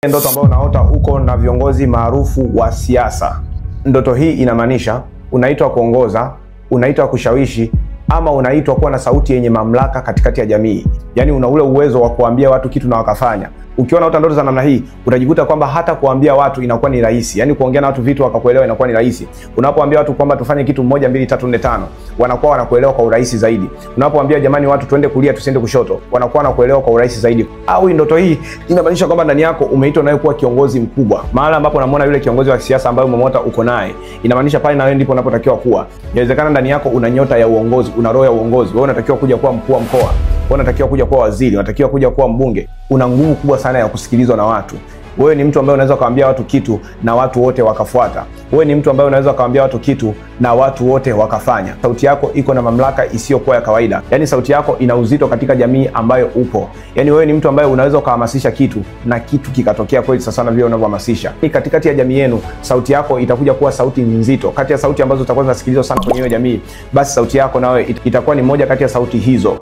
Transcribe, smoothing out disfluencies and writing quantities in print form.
Ndoto ambayo unaota uko na viongozi maarufu wa siasa. Ndoto hii inamaanisha unaitwa kuongoza, unaitwa kushawishi, ama unaitwa kuwa na sauti yenye mamlaka katikati ya jamii. Yaani una ule uwezo wa kuambia watu kitu na wakafanya. Ukiwa unaota ndoto za namna hii, utajikuta kwamba hata kuambia watu inakuwa ni rahisi. Yaani kuongea na watu vitu wakakuelewa inakuwa ni rahisi. Unapoambia watu kwamba tufanye kitu 1 2 3 4 5, wanakuwa wanakuelewa kwa urahisi zaidi. Unapoambia jamani watu tuende kulia tusiende kushoto, wanakuwa wanakuelewa kwa urahisi zaidi. Au ndoto hii inamaanisha kwamba ndani yako umeitwa nawe kuwa kiongozi mkubwa. Mahali ambapo unamwona yule kiongozi wa siasa ambaye umemwota uko naye, inamaanisha pale na wewe ndipo unapotakiwa kuwa. Inawezekana ndani yako una nyota ya uongozi, una roho ya uongozi. Wewe unatakiwa kuja kuwa mkuu wa mkoa, wewe unatakiwa kuja kuwa waziri, unatakiwa kuja kuwa mbunge. Una nguvu kubwa sana ya kusikilizwa na watu. Wewe ni mtu ambaye unaweza kuambia watu kitu na watu wote wakafuata. Wewe ni mtu ambaye unaweza kuambia watu kitu na watu wote wakafanya. Sauti yako iko na mamlaka isiyokuwa ya kawaida. Yaani sauti yako ina uzito katika jamii ambayo upo. Yaani wewe ni mtu ambaye unaweza kuhamasisha kitu na kitu kikatokea kweli sasa na vile unavyohamasisha. Katikati ya jamii yenu, sauti yako itakuja kuwa sauti nzito. Kati ya sauti ambazo zitakuwa zinasikilizwa sana kwenye hiyo jamii, basi sauti yako nawe itakuwa ni moja kati ya sauti hizo.